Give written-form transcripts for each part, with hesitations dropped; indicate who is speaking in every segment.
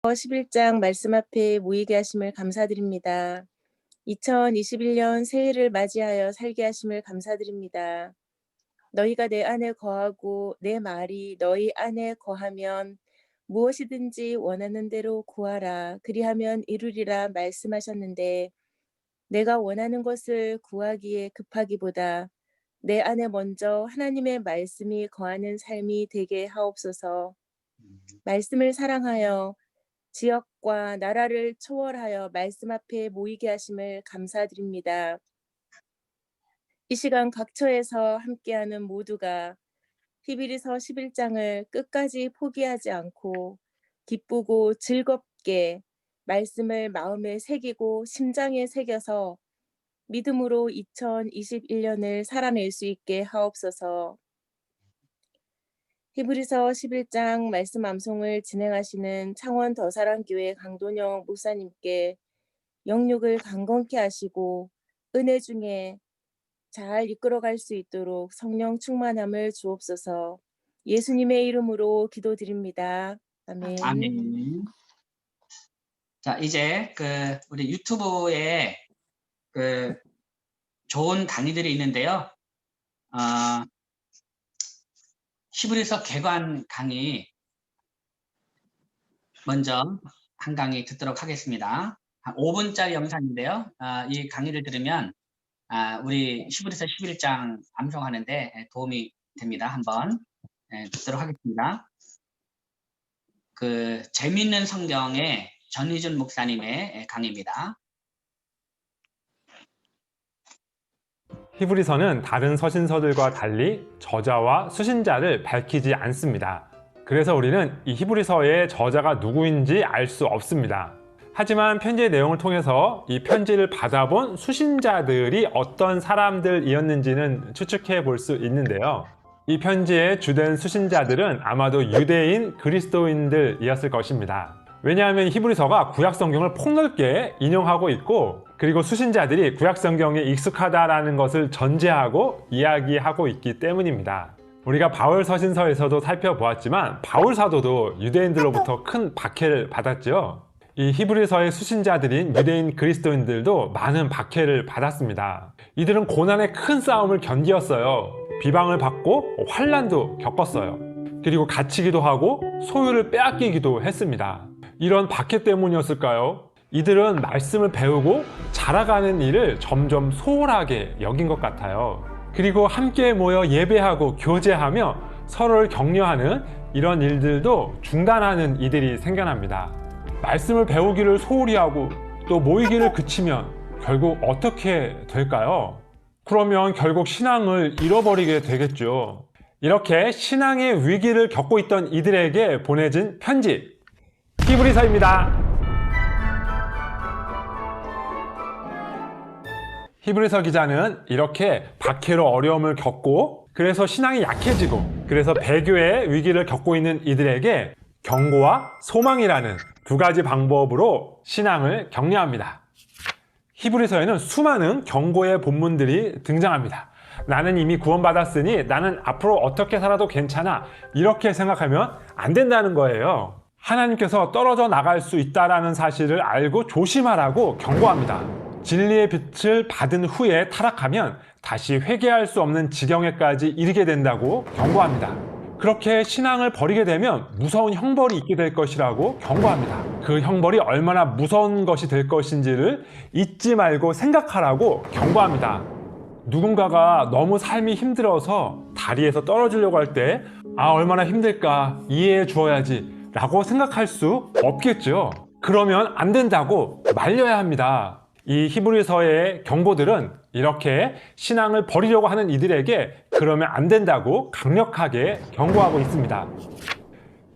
Speaker 1: 11장 말씀 앞에 모이게 하심을 감사드립니다. 2021년 새해를 맞이하여 살게 하심을 감사드립니다. 너희가 내 안에 거하고 내 말이 너희 안에 거하면 무엇이든지 원하는 대로 구하라. 그리하면 이루리라 말씀하셨는데 내가 원하는 것을 구하기에 급하기보다 내 안에 먼저 하나님의 말씀이 거하는 삶이 되게 하옵소서. 말씀을 사랑하여 지역과 나라를 초월하여 말씀 앞에 모이게 하심을 감사드립니다. 이 시간 각처에서 함께하는 모두가 히브리서 11장을 끝까지 포기하지 않고 기쁘고 즐겁게 말씀을 마음에 새기고 심장에 새겨서 믿음으로 2021년을 살아낼 수 있게 하옵소서. 히브리서 11장 말씀 암송을 진행하시는 창원 더사랑교회 강돈영 목사님께 영육을 강건케 하시고 은혜 중에 잘 이끌어갈 수 있도록 성령 충만함을 주옵소서. 예수님의 이름으로 기도드립니다. 아멘.
Speaker 2: 아멘. 자, 이제 우리 유튜브에 좋은 강의들이 있는데요. 히브리서 개관 강의 먼저 한 강의 듣도록 하겠습니다. 한 5분짜리 영상인데요. 이 강의를 들으면 우리 히브리서 11장 암송하는데 도움이 됩니다. 한번 듣도록 하겠습니다. 재미있는 성경의 전희준 목사님의 강의입니다.
Speaker 3: 히브리서는 다른 서신서들과 달리 저자와 수신자를 밝히지 않습니다. 그래서 우리는 이 히브리서의 저자가 누구인지 알 수 없습니다. 하지만 편지의 내용을 통해서 이 편지를 받아본 수신자들이 어떤 사람들이었는지는 추측해 볼 수 있는데요. 이 편지의 주된 수신자들은 아마도 유대인 그리스도인들이었을 것입니다. 왜냐하면 히브리서가 구약성경을 폭넓게 인용하고 있고, 그리고 수신자들이 구약성경에 익숙하다라는 것을 전제하고 이야기하고 있기 때문입니다. 우리가 바울 서신서에서도 살펴보았지만 바울 사도도 유대인들로부터 큰 박해를 받았죠. 이 히브리서의 수신자들인 유대인 그리스도인들도 많은 박해를 받았습니다. 이들은 고난의 큰 싸움을 견디었어요. 비방을 받고 환난도 겪었어요. 그리고 갇히기도 하고 소유를 빼앗기기도 했습니다. 이런 박해 때문이었을까요? 이들은 말씀을 배우고 자라가는 일을 점점 소홀하게 여긴 것 같아요. 그리고 함께 모여 예배하고 교제하며 서로를 격려하는 이런 일들도 중단하는 이들이 생겨납니다. 말씀을 배우기를 소홀히 하고 또 모이기를 그치면 결국 어떻게 될까요? 그러면 결국 신앙을 잃어버리게 되겠죠. 이렇게 신앙의 위기를 겪고 있던 이들에게 보내진 편지, 히브리서입니다. 히브리서 기자는 이렇게 박해로 어려움을 겪고, 그래서 신앙이 약해지고, 그래서 배교의 위기를 겪고 있는 이들에게 경고와 소망이라는 두 가지 방법으로 신앙을 격려합니다. 히브리서에는 수많은 경고의 본문들이 등장합니다. 나는 이미 구원받았으니 나는 앞으로 어떻게 살아도 괜찮아, 이렇게 생각하면 안 된다는 거예요. 하나님께서 떨어져 나갈 수 있다는 사실을 알고 조심하라고 경고합니다. 진리의 빛을 받은 후에 타락하면 다시 회개할 수 없는 지경에까지 이르게 된다고 경고합니다. 그렇게 신앙을 버리게 되면 무서운 형벌이 있게 될 것이라고 경고합니다. 그 형벌이 얼마나 무서운 것이 될 것인지를 잊지 말고 생각하라고 경고합니다. 누군가가 너무 삶이 힘들어서 다리에서 떨어지려고 할 때 얼마나 힘들까, 이해해 주어야지 라고 생각할 수 없겠죠. 그러면 안 된다고 말려야 합니다. 이 히브리서의 경고들은 이렇게 신앙을 버리려고 하는 이들에게 그러면 안 된다고 강력하게 경고하고 있습니다.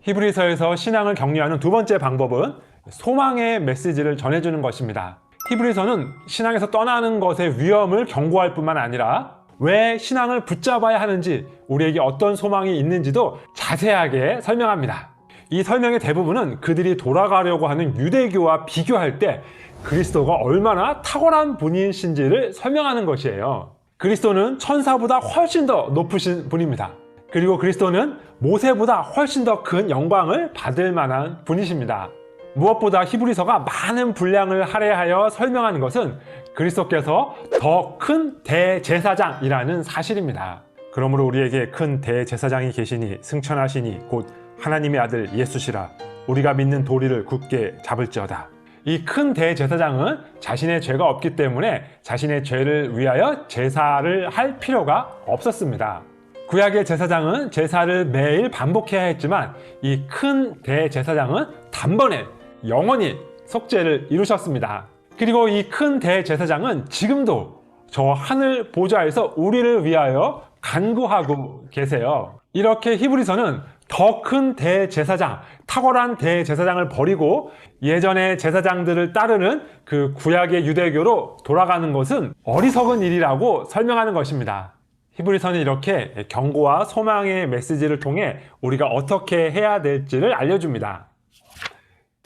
Speaker 3: 히브리서에서 신앙을 격려하는 두 번째 방법은 소망의 메시지를 전해주는 것입니다. 히브리서는 신앙에서 떠나는 것의 위험을 경고할 뿐만 아니라 왜 신앙을 붙잡아야 하는지, 우리에게 어떤 소망이 있는지도 자세하게 설명합니다. 이 설명의 대부분은 그들이 돌아가려고 하는 유대교와 비교할 때 그리스도가 얼마나 탁월한 분이신지를 설명하는 것이에요. 그리스도는 천사보다 훨씬 더 높으신 분입니다. 그리고 그리스도는 모세보다 훨씬 더 큰 영광을 받을 만한 분이십니다. 무엇보다 히브리서가 많은 분량을 할애하여 설명하는 것은 그리스도께서 더 큰 대제사장이라는 사실입니다. 그러므로 우리에게 큰 대제사장이 계시니 승천하시니 곧 하나님의 아들 예수시라. 우리가 믿는 도리를 굳게 잡을지어다. 이 큰 대제사장은 자신의 죄가 없기 때문에 자신의 죄를 위하여 제사를 할 필요가 없었습니다. 구약의 제사장은 제사를 매일 반복해야 했지만 이 큰 대제사장은 단번에 영원히 속죄를 이루셨습니다. 그리고 이 큰 대제사장은 지금도 저 하늘 보좌에서 우리를 위하여 간구하고 계세요. 이렇게 히브리서는 더 큰 대제사장, 탁월한 대제사장을 버리고 예전의 제사장들을 따르는 그 구약의 유대교로 돌아가는 것은 어리석은 일이라고 설명하는 것입니다. 히브리서는 이렇게 경고와 소망의 메시지를 통해 우리가 어떻게 해야 될지를 알려줍니다.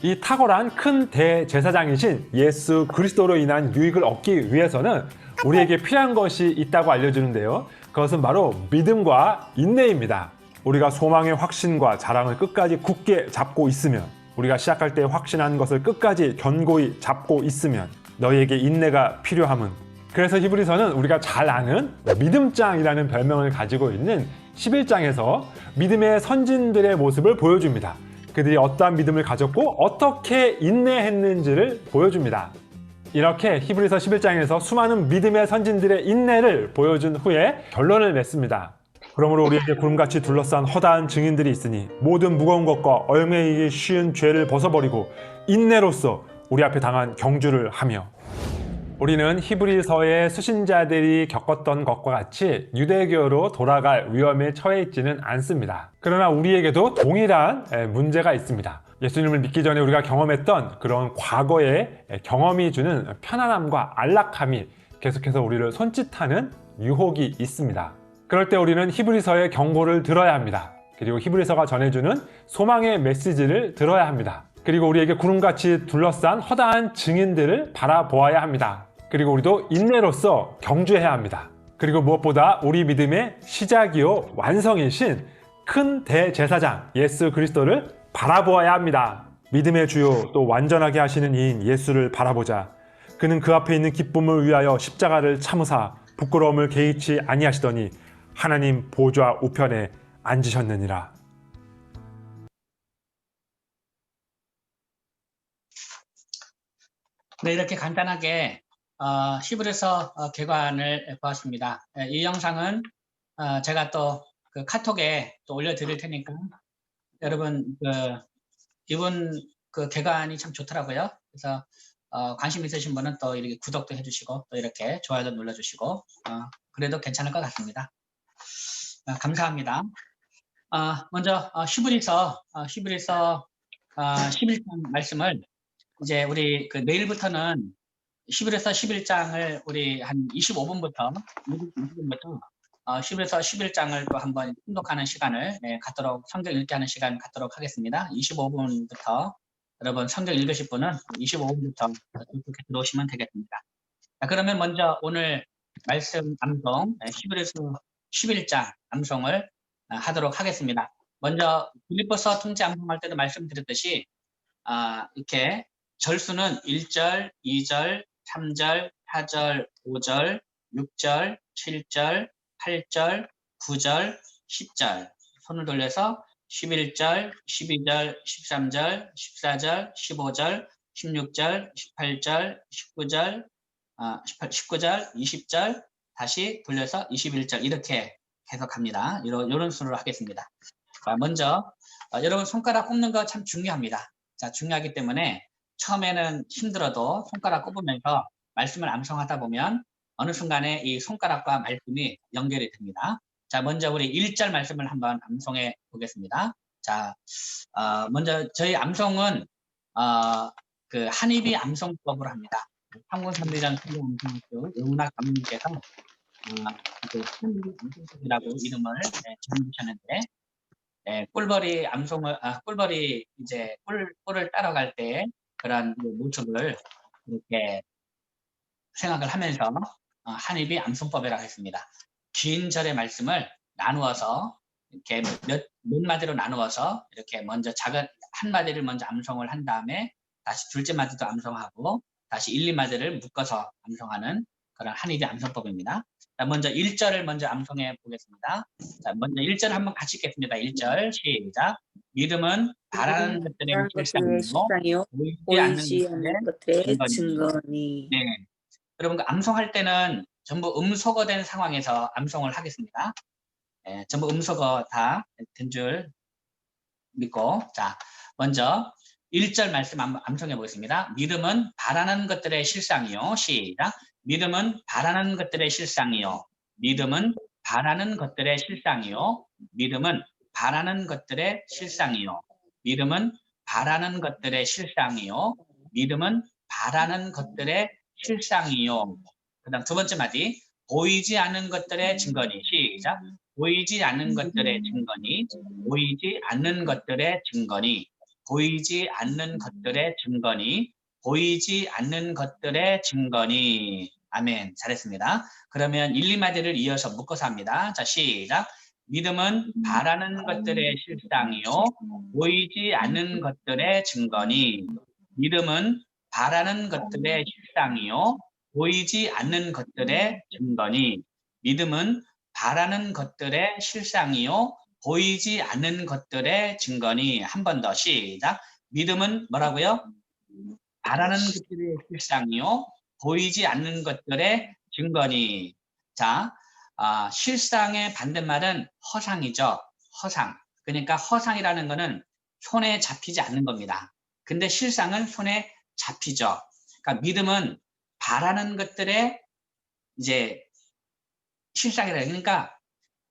Speaker 3: 이 탁월한 큰 대제사장이신 예수 그리스도로 인한 유익을 얻기 위해서는 우리에게 필요한 것이 있다고 알려주는데요. 그것은 바로 믿음과 인내입니다. 우리가 소망의 확신과 자랑을 끝까지 굳게 잡고 있으면, 우리가 시작할 때 확신한 것을 끝까지 견고히 잡고 있으면 너희에게 인내가 필요함은, 그래서 히브리서는 우리가 잘 아는 믿음장이라는 별명을 가지고 있는 11장에서 믿음의 선진들의 모습을 보여줍니다. 그들이 어떠한 믿음을 가졌고 어떻게 인내했는지를 보여줍니다. 이렇게 히브리서 11장에서 수많은 믿음의 선진들의 인내를 보여준 후에 결론을 맺습니다. 그러므로 우리에게 구름같이 둘러싼 허다한 증인들이 있으니 모든 무거운 것과 얽매이기 쉬운 죄를 벗어버리고 인내로써 우리 앞에 당한 경주를 하며. 우리는 히브리서의 수신자들이 겪었던 것과 같이 유대교로 돌아갈 위험에 처해 있지는 않습니다. 그러나 우리에게도 동일한 문제가 있습니다. 예수님을 믿기 전에 우리가 경험했던 그런 과거의 경험이 주는 편안함과 안락함이 계속해서 우리를 손짓하는 유혹이 있습니다. 그럴 때 우리는 히브리서의 경고를 들어야 합니다. 그리고 히브리서가 전해주는 소망의 메시지를 들어야 합니다. 그리고 우리에게 구름같이 둘러싼 허다한 증인들을 바라보아야 합니다. 그리고 우리도 인내로서 경주해야 합니다. 그리고 무엇보다 우리 믿음의 시작이요 완성이신 큰 대제사장 예수 그리스도를 바라보아야 합니다. 믿음의 주요 또 완전하게 하시는 이인 예수를 바라보자. 그는 그 앞에 있는 기쁨을 위하여 십자가를 참으사 부끄러움을 개의치 아니하시더니 하나님 보좌 우편에 앉으셨느니라.
Speaker 2: 네, 이렇게 간단하게 히브리서 개관을 보았습니다. 이 영상은 제가 또 그 카톡에 또 올려드릴 테니까 여러분 이번 그 개관이 참 좋더라고요. 그래서 관심 있으신 분은 또 이렇게 구독도 해주시고 또 이렇게 좋아요도 눌러주시고 그래도 괜찮을 것 같습니다. 감사합니다. 먼저 히브리서 11장 말씀을 이제 우리 그 내일부터는 히브리서 11장을 우리 한 25분부터 히브리서 11장을 또 한번 통독하는 시간을 갖도록, 성경 읽기 하는 시간 갖도록 하겠습니다. 25분부터 여러분 성경 읽으실 분은 25분부터 이렇게 들어오시면 되겠습니다. 자, 그러면 먼저 오늘 말씀 암송 히브리서 11장 암송을 하도록 하겠습니다. 먼저 빌립보서 통째 암송할 때도 말씀드렸듯이 이렇게 절수는 1절, 2절, 3절, 4절, 5절, 6절, 7절, 8절, 9절, 10절 손을 돌려서 11절, 12절, 13절, 14절, 15절, 16절, 18절, 19절, 19절, 20절 다시 돌려서 21절 이렇게 계속합니다. 이런 순으로 하겠습니다. 먼저 여러분 손가락 꼽는 거 참 중요합니다. 자, 중요하기 때문에 처음에는 힘들어도 손가락 꼽으면서 말씀을 암송하다 보면 어느 순간에 이 손가락과 말씀이 연결이 됩니다. 자, 먼저 우리 1절 말씀을 한번 암송해 보겠습니다. 자, 먼저 저희 암송은 그 한입이 암송법으로 합니다. 한국선비전 성경암송학교 영훈학 감독님께서 그 한입이 암송법이라고 이름을 정해주셨는데 꿀벌이 암송을 꿀벌이 이제 꿀을 따라갈 때 그런 모습을 이렇게 생각을 하면서 한입이 암송법이라고 했습니다. 긴 절의 말씀을 나누어서 이렇게 몇 마디로 나누어서 이렇게 먼저 작은 한 마디를 먼저 암송을 한 다음에 다시 둘째 마디도 암송하고 다시 1, 2마디를 묶어서 암송하는 그런 한입의 암송법입니다. 자, 먼저 1절을 먼저 암송해 보겠습니다. 자, 먼저 1절 한번 같이 읽겠습니다. 1절 시작. 믿음은 바라는 것들의
Speaker 4: 바라는 것들의
Speaker 2: 실상이요
Speaker 4: 실상이요
Speaker 2: 보이지 않는
Speaker 4: 보이지
Speaker 2: 것들의
Speaker 4: 않는 것들의
Speaker 2: 증거니.
Speaker 4: 증거니.
Speaker 2: 네. 여러분 암송할 때는 전부 음소거된 상황에서 암송을 하겠습니다. 네, 전부 음소거 다 된 줄 믿고 자 먼저 1절 말씀 암송해 보겠습니다. 믿음은 바라는 것들의 실상이요. 시작. 믿음은 바라는 것들의 실상이요. 믿음은 바라는 것들의 실상이요. 믿음은 바라는 것들의 실상이요. 믿음은 바라는 것들의 실상이요. 믿음은 바라는 것들의 실상이요. 그다음 두 번째 마디. 보이지 않는 것들의 증거니. 시작. 보이지 않는 것들의 증거니. 보이지 않는 것들의 증거니. 보이지 않는 것들의 증거니. 보이지 않는 것들의 증거니. 아멘. 잘했습니다. 그러면 1, 2마디를 이어서 묶어서 합니다. 자, 시작. 믿음은 바라는 것들의 실상이요. 보이지 않는 것들의 증거니. 믿음은 바라는 것들의 실상이요. 보이지 않는 것들의 증거니. 믿음은 바라는 것들의 실상이요. 보이지 않는 것들의 증거니. 한 번 더 시작. 믿음은 뭐라고요? 바라는 것들의 실상이요. 보이지 않는 것들의 증거니. 자, 실상의 반대말은 허상이죠. 허상. 그러니까 허상이라는 것은 손에 잡히지 않는 겁니다. 근데 실상은 손에 잡히죠. 그러니까 믿음은 바라는 것들의 이제 실상이라. 그러니까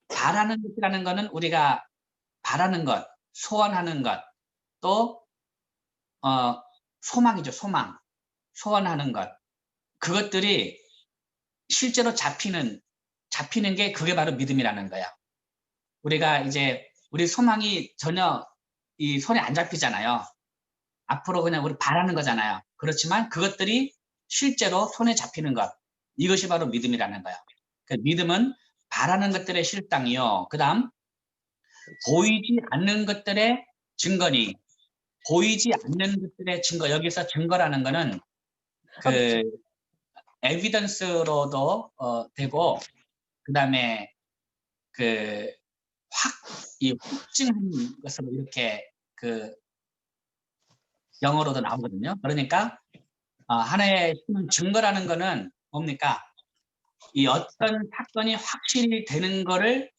Speaker 2: 바라는 것이라는 것은 우리가 바라는 것, 소원하는 것, 또 소망이죠. 소망, 소원하는 것. 그것들이 실제로 잡히는 게 그게 바로 믿음이라는 거야. 우리가 이제 우리 소망이 전혀 이 손에 안 잡히잖아요. 앞으로 그냥 우리 바라는 거잖아요. 그렇지만 그것들이 실제로 손에 잡히는 것. 이것이 바로 믿음이라는 거야. 그 믿음은 바라는 것들의 실상이요. 그 다음 보이지 않는 것들의 증거니. 보이지 않는 것들의 증거. 여기서 증거라는 거는 그 에비던스로도 되고 그 다음에 그 확증한 것으로 이렇게 그 영어로도 나오거든요. 그러니까 하나의 증거라는 거는 뭡니까? 이 어떤 사건이 확실히 되는 거를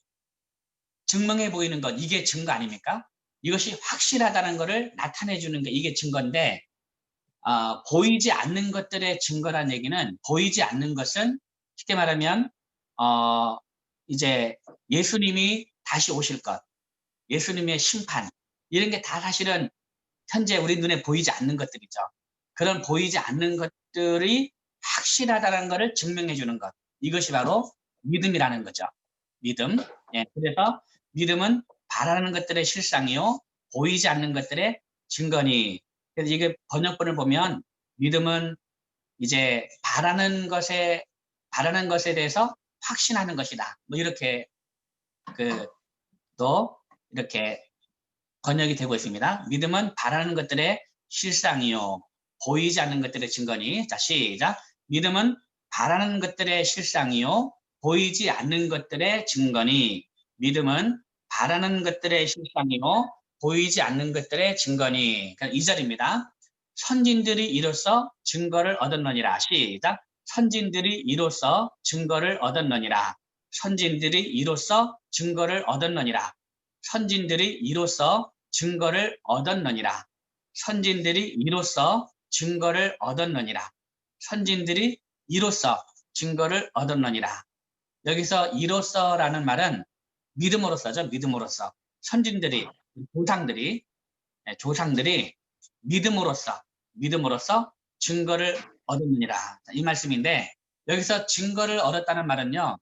Speaker 2: 증명해 보이는 것, 이게 증거 아닙니까? 이것이 확실하다는 것을 나타내 주는 게 이게 증거인데 보이지 않는 것들의 증거란 얘기는 보이지 않는 것은 쉽게 말하면 이제 예수님이 다시 오실 것, 예수님의 심판 이런 게 다 사실은 현재 우리 눈에 보이지 않는 것들이죠. 그런 보이지 않는 것들이 확실하다는 것을 증명해 주는 것. 이것이 바로 믿음이라는 거죠. 믿음. 예, 그래서 믿음은 바라는 것들의 실상이요. 보이지 않는 것들의 증거니. 그래서 이게 번역본을 보면 믿음은 이제 바라는 것에 대해서 확신하는 것이다. 뭐 이렇게 또 이렇게 번역이 되고 있습니다. 믿음은 바라는 것들의 실상이요. 보이지 않는 것들의 증거니. 자, 시작. 믿음은 바라는 것들의 실상이요. 보이지 않는 것들의 증거니. 믿음은 바라는 것들의 실상이요. 보이지 않는 것들의 증거니. 그러니까 2절입니다. 선진들이 이로써 증거를 얻었느니라. 시작. 선진들이 이로써 증거를 얻었느니라. 선진들이 이로써 증거를 얻었느니라. 선진들이 이로써 증거를 얻었느니라. 선진들이 이로써 증거를 얻었느니라. 선진들이 이로써 증거를 얻었느니라. 여기서 이로써라는 말은 믿음으로써죠. 믿음으로써. 선진들이, 조상들이 믿음으로써 증거를 얻었느니라. 이 말씀인데 여기서 증거를 얻었다는 말은요.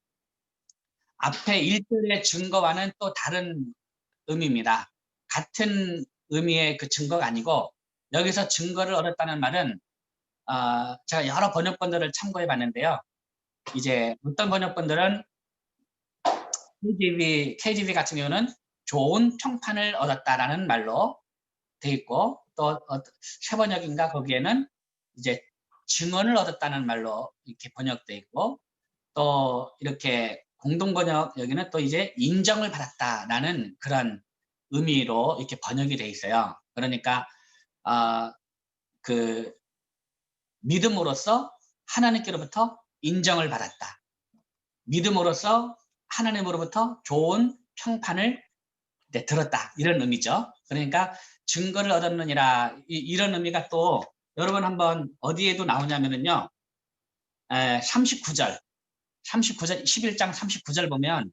Speaker 2: 앞에 1절의 증거와는 또 다른 의미입니다. 같은 의미의 그 증거가 아니고 여기서 증거를 얻었다는 말은 제가 여러 번역본들을 참고해 봤는데요. 이제 어떤 번역본들은 KJV 같은 경우는 좋은 평판을 얻었다라는 말로 돼 있고 또 세번역인가 거기에는 이제 증언을 얻었다는 말로 이렇게 번역돼 있고, 또 이렇게 공동번역 여기는 또 이제 인정을 받았다라는 그런 의미로 이렇게 번역이 돼 있어요. 그러니까 그 믿음으로써 하나님께로부터 인정을 받았다. 믿음으로써 하나님으로부터 좋은 평판을 들었다. 이런 의미죠. 그러니까 증거를 얻었느니라, 이런 의미가 또 여러분 한번 어디에도 나오냐면은요, 39절 11장 39절 보면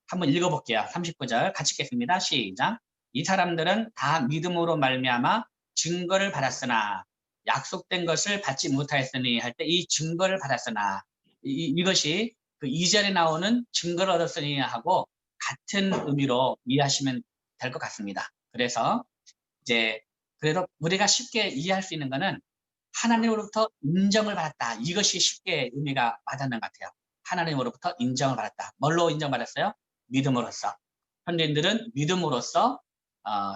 Speaker 2: 한번 읽어볼게요. 39절 같이 읽겠습니다. 시작. 이 사람들은 다 믿음으로 말미암아 증거를 받았으나 약속된 것을 받지 못하였으니 할 때 이 증거를 받았으나, 이것이 그 2절에 나오는 증거를 얻었으니 하고 같은 의미로 이해하시면 될 것 같습니다. 그래서 이제 그래도 우리가 쉽게 이해할 수 있는 것은 하나님으로부터 인정을 받았다. 이것이 쉽게 의미가 와닿는 것 같아요. 하나님으로부터 인정을 받았다. 뭘로 인정받았어요? 믿음으로써. 선진들은 믿음으로써,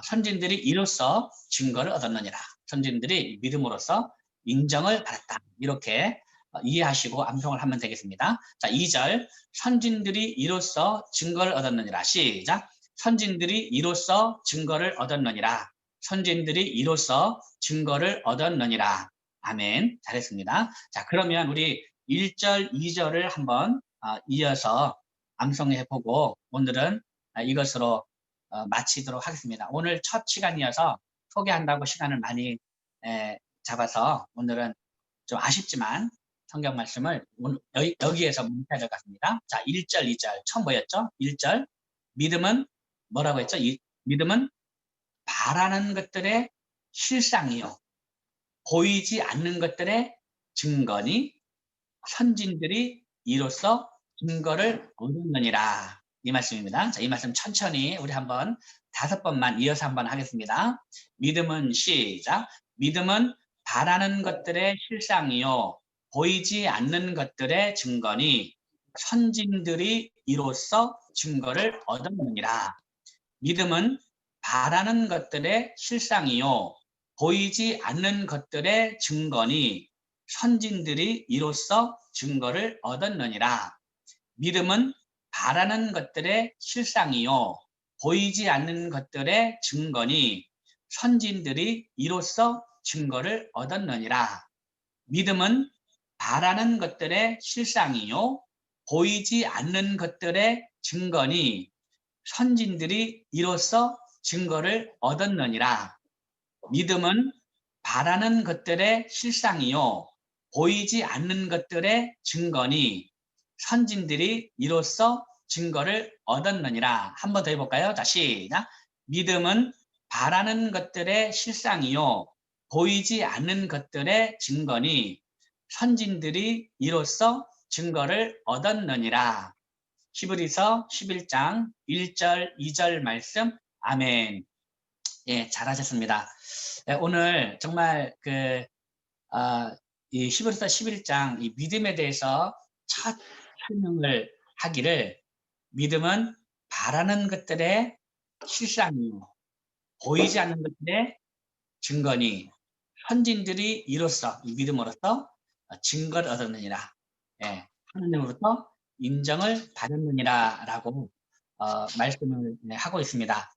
Speaker 2: 선진들이 이로써 증거를 얻었느니라. 선진들이 믿음으로써 인정을 받았다. 이렇게 이해하시고 암송을 하면 되겠습니다. 자, 2절. 선진들이 이로써 증거를 얻었느니라. 시작. 선진들이 이로써 증거를 얻었느니라. 선진들이 이로써 증거를 얻었느니라. 아멘. 잘했습니다. 자, 그러면 우리 1절, 2절을 한번 이어서 암송해 보고 오늘은 이것으로 마치도록 하겠습니다. 오늘 첫 시간이어서 소개한다고 시간을 많이 잡아서 오늘은 좀 아쉽지만 성경 말씀을 여기에서 묵혀야 될 것 같습니다. 자, 1절, 2절 처음 보였죠? 1절. 믿음은 뭐라고 했죠? 믿음은 바라는 것들의 실상이요, 보이지 않는 것들의 증거니 선진들이 이로써 증거를 얻었느니라. 이 말씀입니다. 자, 이 말씀 천천히 우리 한번 5번만 이어서 한번 하겠습니다. 믿음은 시작. 믿음은 바라는 것들의 실상이요, 보이지 않는 것들의 증거니 선진들이 이로써 증거를 얻었느니라. 믿음은 바라는 것들의 실상이요, 보이지 않는 것들의 증거니 선진들이 이로써 증거를 얻었느니라. 믿음은 바라는 것들의 실상이요, 보이지 않는 것들의 증거니 선진들이 이로써 증거를 얻었느니라. 믿음은 바라는 것들의 실상이요, 보이지 않는 것들의 증거니 선진들이 이로써 증거를 얻었느니라. 믿음은 바라는 것들의 실상이요, 보이지 않는 것들의 증거니 선진들이 이로써 증거를 얻었느니라. 한 번 더 해볼까요? 자, 시작. 믿음은 바라는 것들의 실상이요, 보이지 않는 것들의 증거니 선진들이 이로써 증거를 얻었느니라. 히브리서 11장 1절, 2절 말씀. 아멘. 예, 잘하셨습니다. 예, 오늘 정말 이 히브리서 11장 이 믿음에 대해서 첫 설명을 하기를, 믿음은 바라는 것들의 실상이요, 보이지 않는 것들의 증거니 선진들이 이로써, 이 믿음으로써 증거를 얻었느니라. 예, 하나님으로부터 인정을 받았느니라 라고 말씀을 하고 있습니다.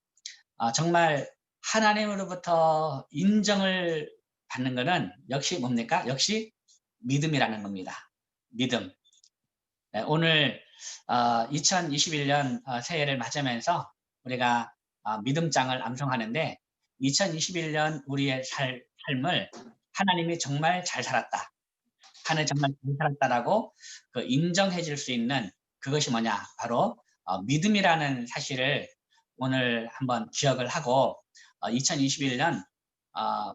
Speaker 2: 정말 하나님으로부터 인정을 받는 것은 역시 뭡니까? 역시 믿음이라는 겁니다. 믿음. 네, 오늘 2021년 새해를 맞으면서 우리가 믿음장을 암송하는데, 2021년 우리의 삶을 하나님이 정말 잘 살았다, 하나님 정말 잘 살았다라고 인정해 줄 수 있는 그것이 뭐냐? 바로 믿음이라는 사실을 오늘 한번 기억을 하고, 2021년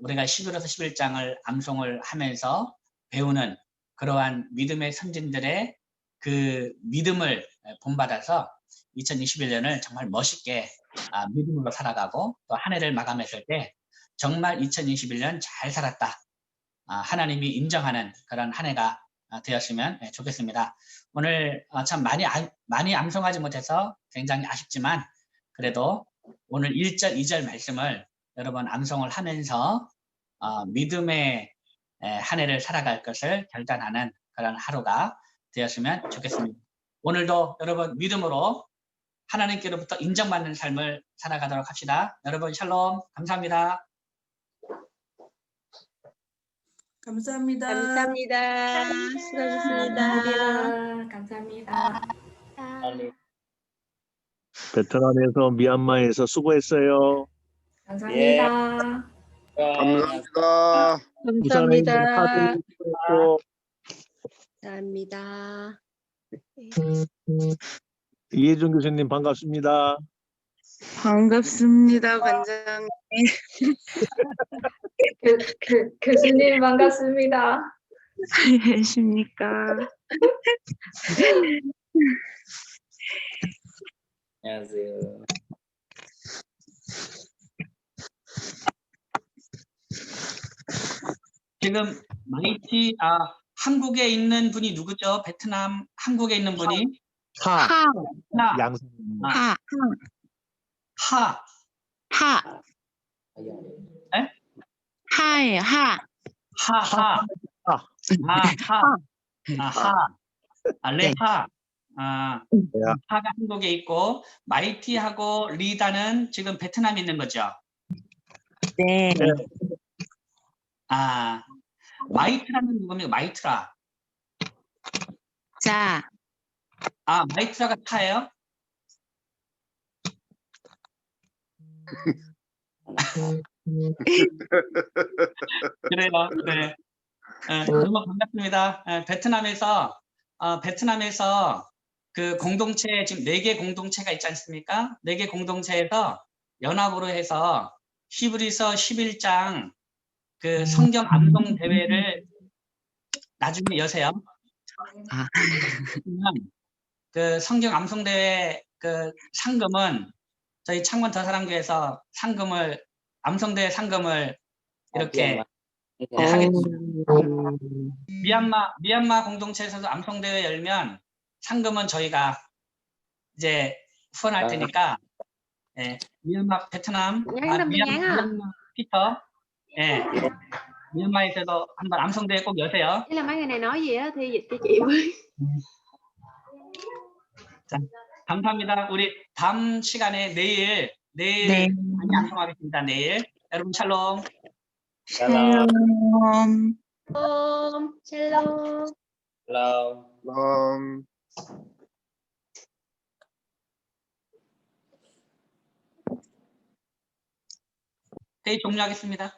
Speaker 2: 우리가 11에서 11장을 암송을 하면서 배우는 그러한 믿음의 선진들의 그 믿음을 본받아서 2021년을 정말 멋있게 믿음으로 살아가고, 또 한 해를 마감했을 때 정말 2021년 잘 살았다, 하나님이 인정하는 그런 한 해가 되었으면 좋겠습니다. 오늘 참 많이 암송하지 못해서 굉장히 아쉽지만, 그래도 오늘 1절, 2절 말씀을 여러 번 암송을 하면서 믿음의 한 해를 살아갈 것을 결단하는 그런 하루가 되었으면 좋겠습니다. 오늘도 여러분 믿음으로 하나님께로부터 인정받는 삶을 살아가도록 합시다. 여러분 샬롬 감사합니다.
Speaker 4: 감사합니다.
Speaker 1: 감사합니다. 수고하셨습니다.
Speaker 5: 감사합니다.
Speaker 6: 베트남에서 미얀마에서 수고했어요.
Speaker 5: 감사합니다.
Speaker 7: 감사합니다.
Speaker 6: 부산에 있는 하들 수고했고
Speaker 1: 감사합니다.
Speaker 6: 이혜준 교수님 반갑습니다.
Speaker 4: 반갑습니다, 관장님.
Speaker 5: 교수님 반갑습니다.
Speaker 4: 안녕하십니까.
Speaker 7: 안녕하세요.
Speaker 2: 지금 마이티 한국에 있는 분이 누구죠? 베트남 한국에 있는 분이
Speaker 6: 하
Speaker 2: 나
Speaker 6: 양성
Speaker 2: 하
Speaker 4: 하예요, 하.
Speaker 2: 하하 레하 하가 한국에 있고 마이티하고 리다는 지금 베트남에 있는 거죠.
Speaker 4: 네.
Speaker 2: 마이트라는 누굽니까? 마이트라.
Speaker 4: 자,
Speaker 2: 마이트라가 타예요? 그래요. 네. 너무 반갑습니다. 베트남에서 그 공동체 지금 4개 공동체가 있지 않습니까? 4개 공동체에서 연합으로 해서 히브리서 11장 그 성경 암송 대회를 나중에 여세요. 그 성경 암송 대회 그 상금은 저희 창원 더사랑교회에서 암송 대회 상금을 이렇게 하겠습니다. 미얀마 공동체에서도 암송 대회 열면 상금은 저희가 이제 후원할 테니까 미얀마 베트남 미얀마 피터 미얀마에서도 한번 암송 대회 꼭 여세요.
Speaker 5: Ý là mấy người này nói gì á thì dịch cho chị với.
Speaker 2: 자, 감사합니다. 우리 다음 시간에 내일
Speaker 4: 네.
Speaker 2: 많이 암송하겠습니다. 내일 여러분 샬롬.
Speaker 4: 샬롬.
Speaker 5: Shalom.
Speaker 7: 샬롬.
Speaker 2: 회의 종료하겠습니다.